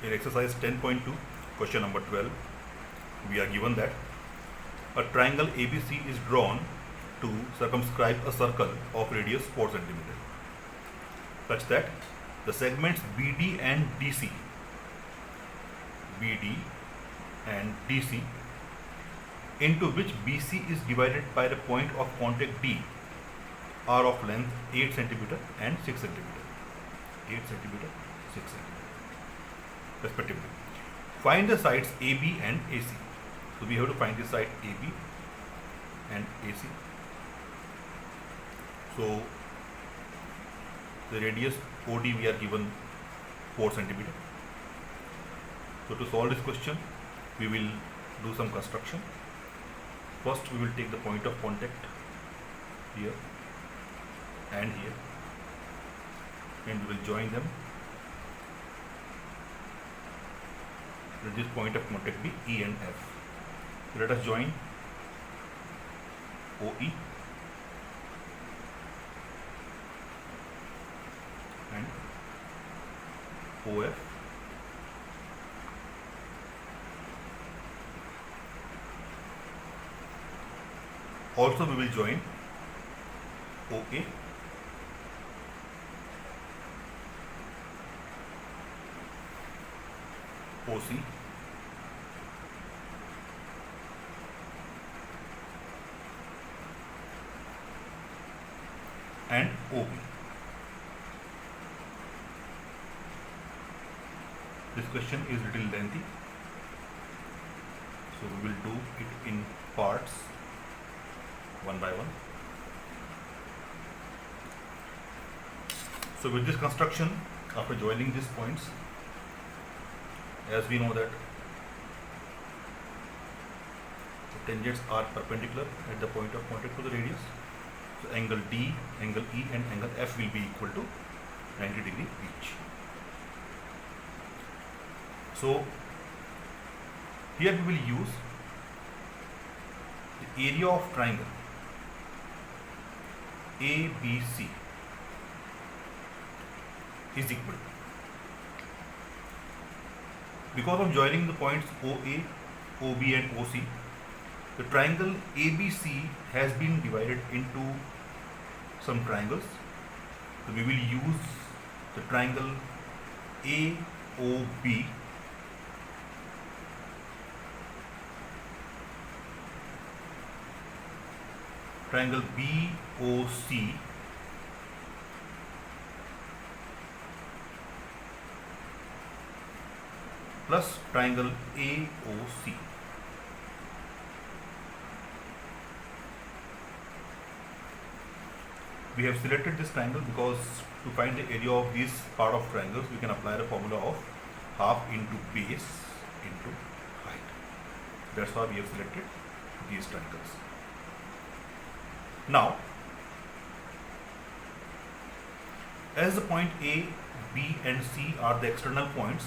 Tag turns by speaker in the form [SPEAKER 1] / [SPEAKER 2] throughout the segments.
[SPEAKER 1] In exercise 10.2, question number 12, we are given that a triangle ABC is drawn to circumscribe a circle of radius 4 cm such that the segments BD and DC into which BC is divided by the point of contact D are of length 8 cm and 6 cm. 8 cm, 6 cm respectively. Find the sides AB and AC. So we have to find the side AB and AC. So the radius OD we are given 4 cm. So to solve this question, we will do some construction. First we will take the point of contact here and here, and we will join them. Let this point of contact be E and F. So let us join OE and OF. Also we will join OA OC and OB. This question is little lengthy, so we will do it in parts one by one. So with this construction, after joining these points, as we know that the tangents are perpendicular at the point of contact to the radius, so angle D, angle E and angle F will be equal to 90 degree each. So here we will use the area of triangle ABC is equal to, because of joining the points OA, OB and OC, the triangle ABC has been divided into some triangles. So we will use the triangle AOB triangle BOC plus triangle AOC. We have selected this triangle because to find the area of these part of triangles, we can apply the formula of half into base into height. That's why we have selected these triangles. Now, as the point A, B and C are the external points,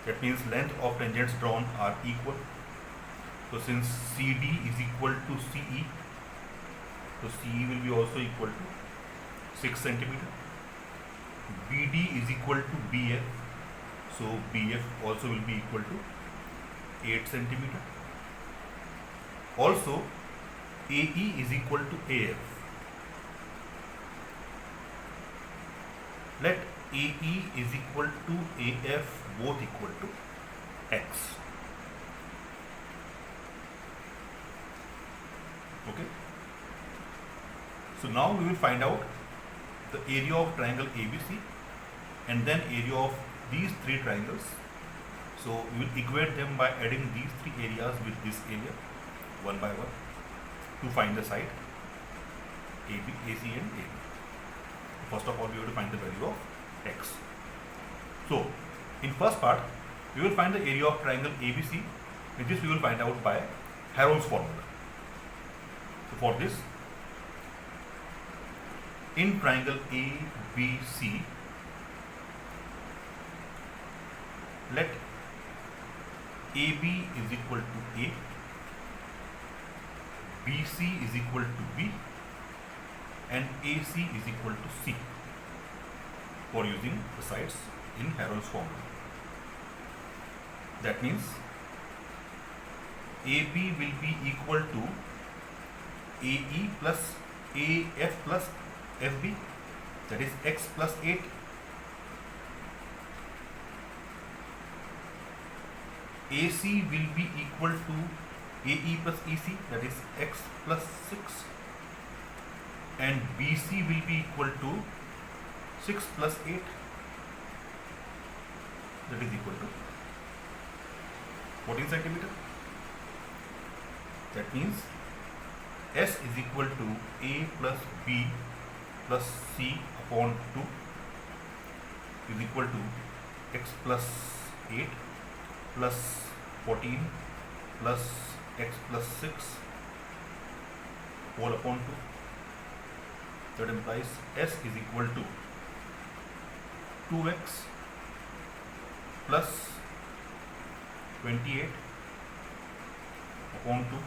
[SPEAKER 1] that means length of tangents drawn are equal. So since CD is equal to CE, so CE will be also equal to 6 cm. BD is equal to BF, so BF also will be equal to 8 cm. Also AE is equal to AF. Let AE is equal to AF both equal to X. Okay. So now we will find out the area of triangle ABC and then area of these three triangles. So we will equate them by adding these three areas with this area one by one to find the side AB, AC and AB. First of all, we have to find the value of X. So in first part, we will find the area of triangle ABC, and this we will find out by Heron's formula. So for this, in triangle ABC, let AB is equal to A, BC is equal to B, and AC is equal to C for using the sides in Heron's formula. That means AB will be equal to AE plus AF plus FB, that is x plus 8. AC will be equal to AE plus EC, that is x plus 6, and BC will be equal to 6 plus 8, that is equal to 14 centimeter. That means S is equal to A plus B plus C upon 2 is equal to x plus 8 plus 14 plus x plus 6 whole upon 2. That implies S is equal to 2x plus 28 upon 2.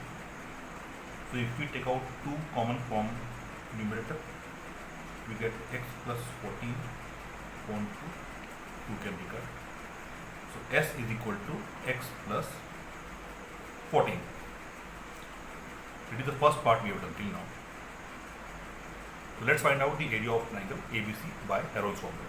[SPEAKER 1] So if we take out 2 common from numerator, we get x plus 14 upon 2. 2 can be cut. So S is equal to x plus 14. It is the first part we have done till now. So let's find out the area of triangle ABC by Heron's formula.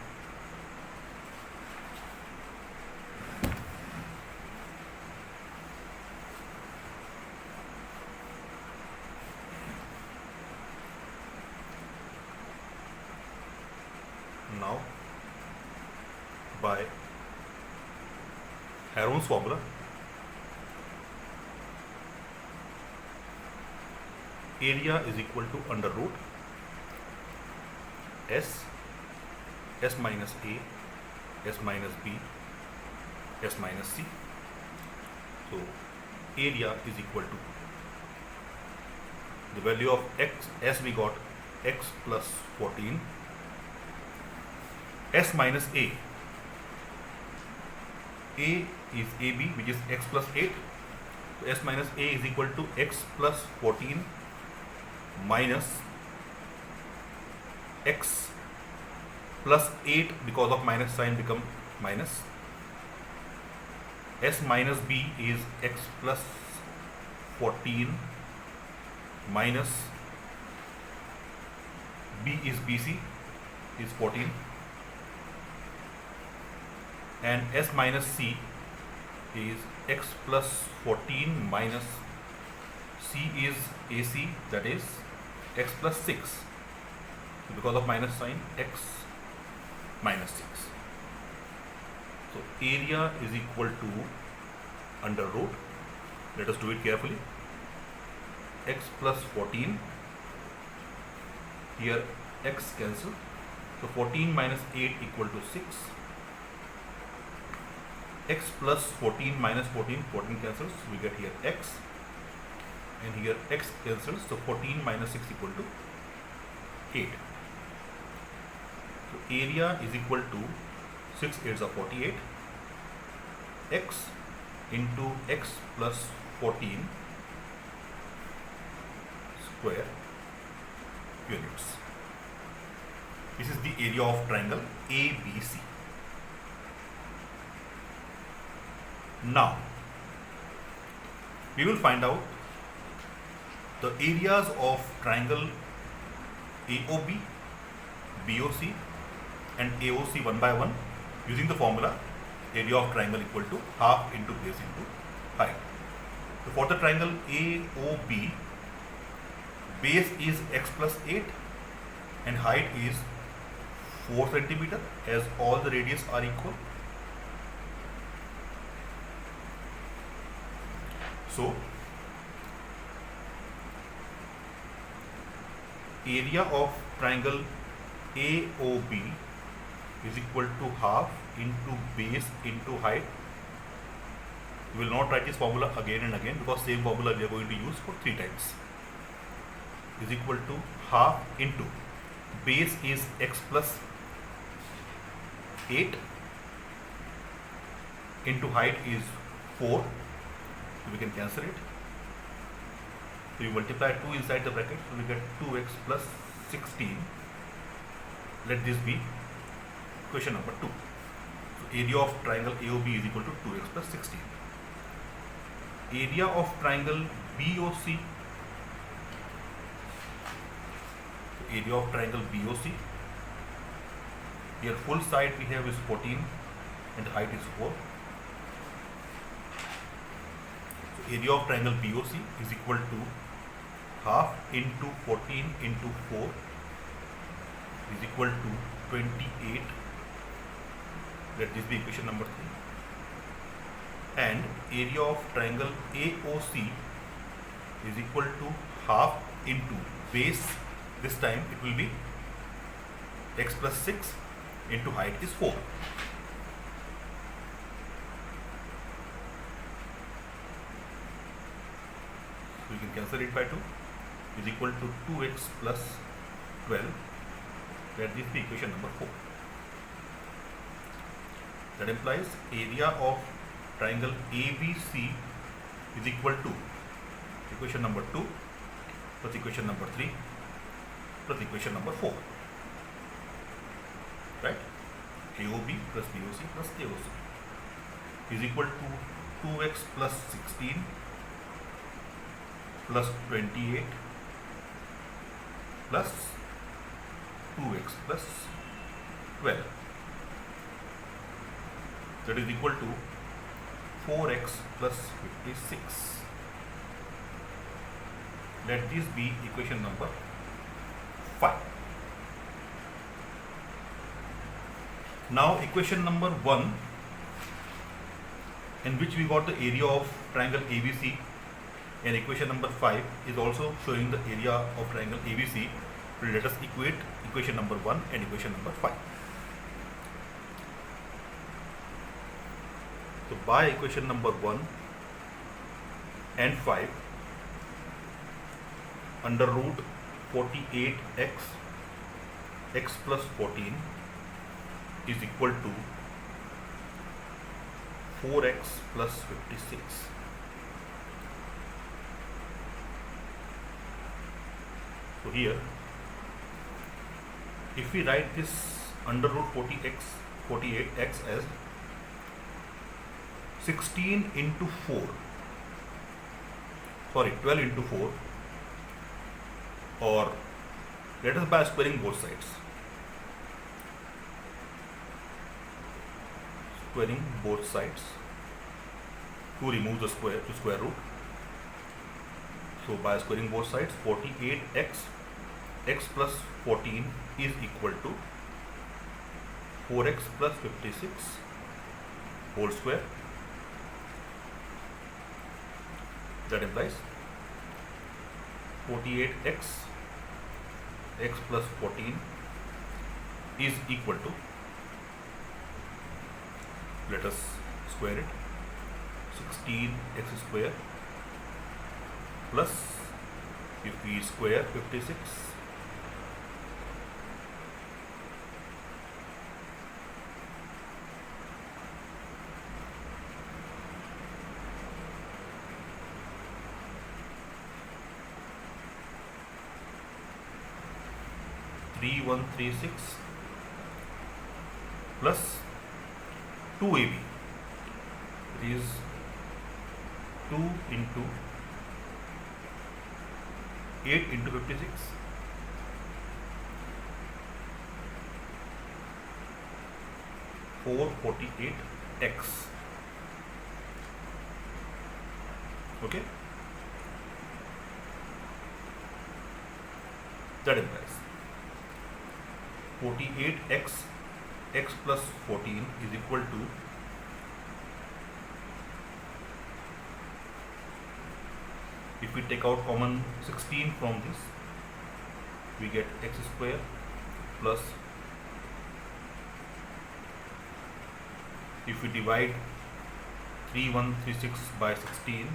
[SPEAKER 1] Now, by Heron's formula, area is equal to under root S minus A, S minus B, S minus C. So area is equal to the value of x, S we got x plus 14, S minus A is AB, which is x plus 8. So S minus A is equal to x plus 14 minus x plus 8, because of minus sign become minus. S minus B is x plus 14 minus B is BC is 14, and S minus C is x plus 14 minus C is AC, that is x plus 6, because of minus sign x minus 6. So area is equal to under root, let us do it carefully, x plus 14, here x cancel, so 14 minus 8 equal to 6, x plus 14 minus 14, 14 cancels, we get here x, and here x cancels, so 14 minus 6 equal to 8. So area is equal to 6 8s are 48, x into x plus 14 square units. This is the area of triangle ABC. Now, we will find out the areas of triangle AOB, BOC and AOC one by one using the formula area of triangle equal to half into base into height. So for the triangle AOB, base is x plus 8 and height is 4 centimeter, as all the radius are equal. So area of triangle AOB is equal to half into base into height. We will not write this formula again and again, because same formula we are going to use for 3 times. Is equal to half into base is x plus 8 into height is 4. So we can cancel it. So we multiply 2 inside the bracket, so we get 2x plus 16. Let this be question number 2. So area of triangle AOB is equal to 2x plus 16. Area of triangle BOC, area of triangle BOC, here full side we have is 14 and the height is 4. So area of triangle BOC is equal to half into 14 into 4 is equal to 28. Let this be equation number 3. And area of triangle AOC is equal to half into base, this time it will be x plus 6 into height is 4. So you can cancel it by 2, is equal to 2x plus 12. Let this be equation number 4. That implies area of triangle ABC is equal to equation number 2 plus equation number 3 plus equation number 4. Right? AOB plus BOC plus AOC is equal to 2x plus 16 plus 28 plus 2x plus 12. That is equal to 4x plus 56. Let this be equation number 5. Now equation number 1, in which we got the area of triangle ABC, and equation number 5 is also showing the area of triangle ABC. Let us equate equation number 1 and equation number 5. So by equation number 1 and 5, under root 48x x plus 14 is equal to 4x plus 56. So here, if we write this under root 48x as 16 into 4, sorry 12 into 4, or let us by squaring both sides. Squaring both sides to remove the square to square root. So by squaring both sides, 48x x plus 14 is equal to 4x plus 56 whole square. That implies 48x x plus 14 is equal to, let us square it, 16x square plus, if we square 56, three 136 plus 2AB, it is 2 into 8 into 56, 448x. Okay, that implies 48x x plus 14 is equal to, if we take out common 16 from this, we get x square plus, if we divide 3136 by 16,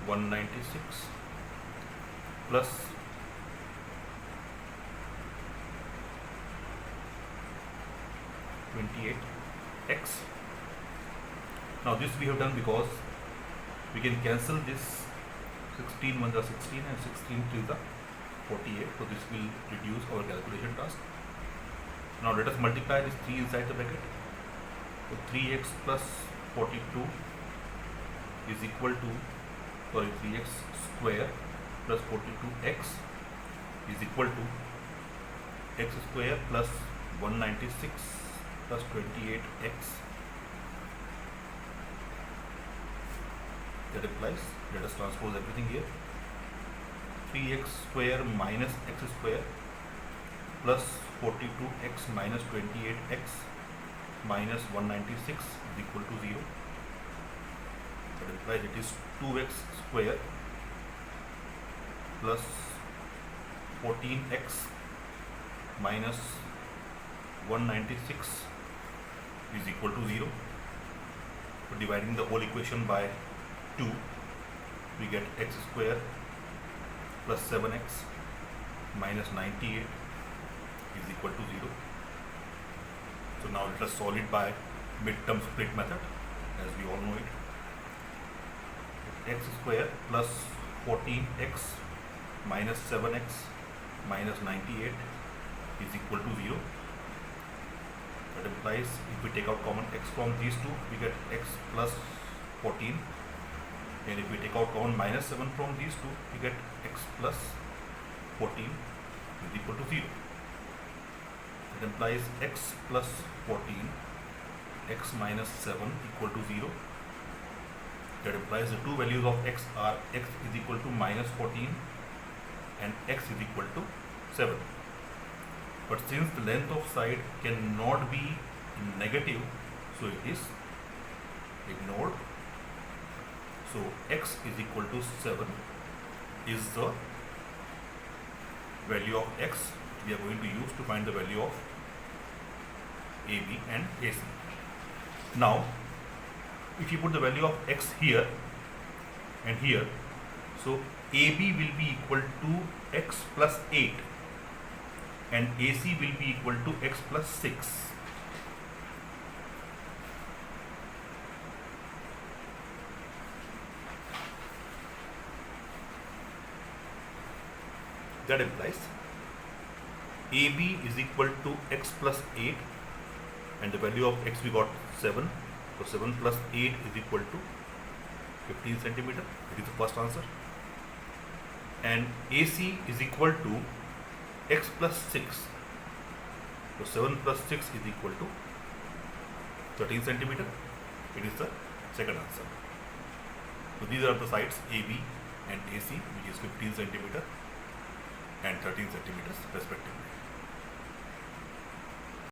[SPEAKER 1] (196) plus 28 x. Now this we have done because we can cancel this 16 1 are 16 and 16 3 are 48. So this will reduce our calculation task. Now let us multiply this 3 inside the bracket. So 3x plus 42 is equal to 3x square plus 42x is equal to x square plus 196 plus 28x. That implies, let us transpose everything here. 3x square minus x square plus 42x minus 28x minus 196 is equal to 0. That implies it is 2x square plus 14x minus 196 is equal to 0. So dividing the whole equation by 2, we get x square plus 7x minus 98 is equal to 0. So now let us solve it by midterm split method, as we all know it. X square plus 14x minus 7x minus 98 is equal to 0. That implies if we take out common x from these two, we get x plus 14. And if we take out common minus 7 from these two, we get x plus 14 is equal to 0. That implies x plus 14, x minus 7 equal to 0. That implies the two values of x are x is equal to minus 14 and x is equal to 7. But since the length of side cannot be negative, so it is ignored. So x is equal to 7 is the value of x we are going to use to find the value of AB and AC. Now, if you put the value of x here and here, so AB will be equal to x plus 8 and AC will be equal to x plus 6. That implies AB is equal to x plus 8 and the value of x we got 7. So 7 plus 8 is equal to 15 centimeter. It is the first answer. And AC is equal to x plus 6. So 7 plus 6 is equal to 13 centimeter. It is the second answer. So these are the sides AB and AC, which is 15 centimeter and 13 centimeters respectively.